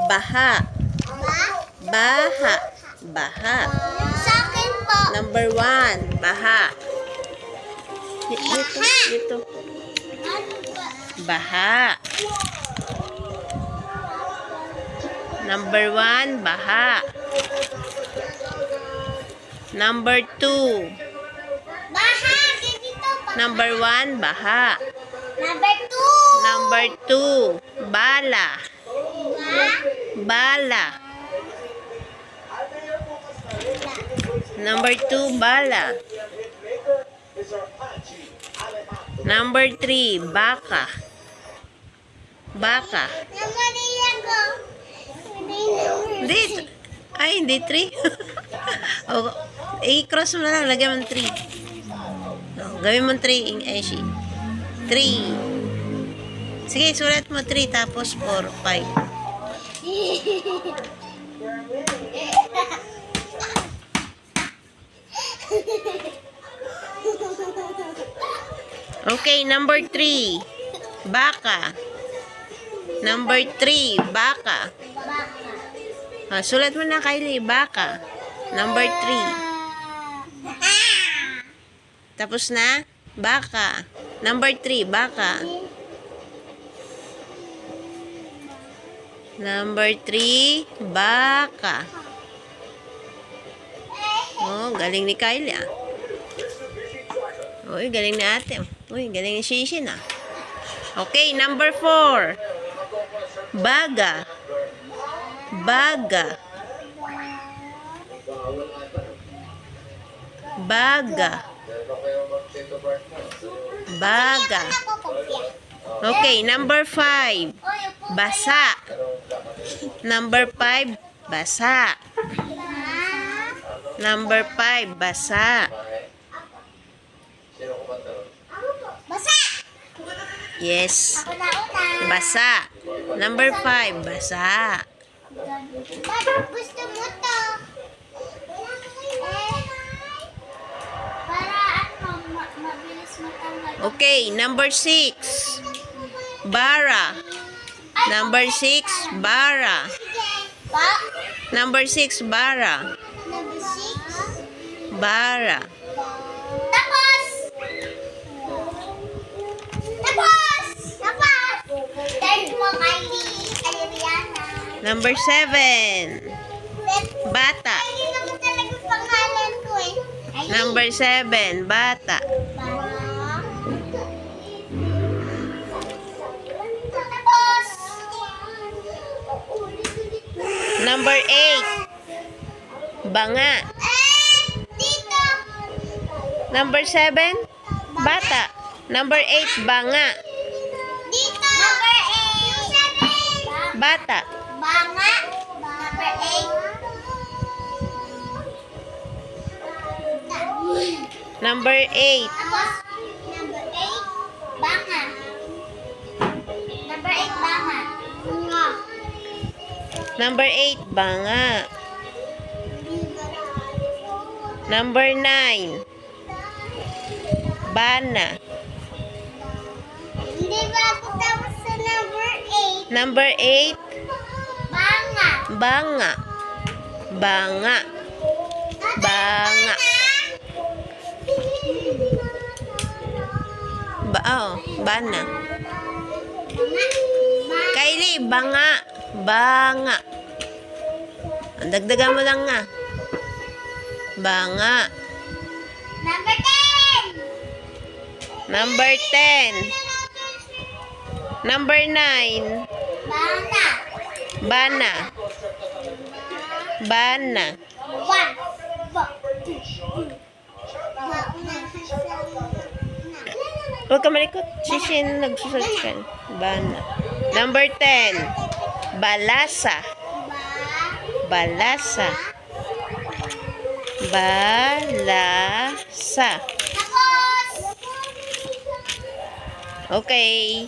Baha. Baha. Baha. Sa akin po. Number 1, baha. Dito, dito. Ano ba? Baha. Number 1, baha. Number 2. Baha. Dito pa. Number 1, baha. Number 2. Number 2, bala. Bala. Number 2, bala. Number 3, baka. Baka. Namaliya ko. Hindi. Ay, hindi 3. O, i-cross mo na lang. Lagyan mo 3. O, gawin mo 3, Eshi. 3. Sige, sulat mo 3 tapos 4, 5. Okay, number 3. Baka. Number 3, baka. Ah, sulat mo na, Kylie. Baka. Number 3. Tapos na? Baka. Number 3, baka. Number 3, baka. Oh, galing ni Kylie ah. Uy, galing ni ate. Uy, galing ni Shishin ah. Okay, number 4. Baga. Baga. Baga. Baga. Okay, number 5. Basa. Number 5, basa. Number 5, basa. Basa. Yes. Ako na una. Basa. Number 5, basa. Bakit gusto mo to? Para ano, mabilis matanggal. Okay, number 6. Bara. Number 6, bara. Pa? Number 6, bara. Number 6. Bara. Tapos! Tapos! Tapos! Third mo, Rihanna. Number 7, bata. Ay, yun naman talaga pangalan ko eh. Ay, Number 7, bata. Tapos! Number 8, banga. Dito! Number 7, bata. Number 8, banga. Dito! Number 8. Bata. Banga. Number 8. Number 8, Tapos, number 8, banga. Number 8, banga. Nga. Number 8, banga. Number 9, bana. Hindi ba ako tapos sa number 8? Number 8, Banga. banga. Banga. Banga. Bana. Kylie, banga. Banga. Ang dagdagan mo lang nga. Banga. Number 10. Number 10. Number 9. Banga. Bana. Bana. 1. Huwag ka malikot. Sishin, nagsusulat ka. Bana. Number 10. Balasa. Balasa. Balasa. Tapos! Okay.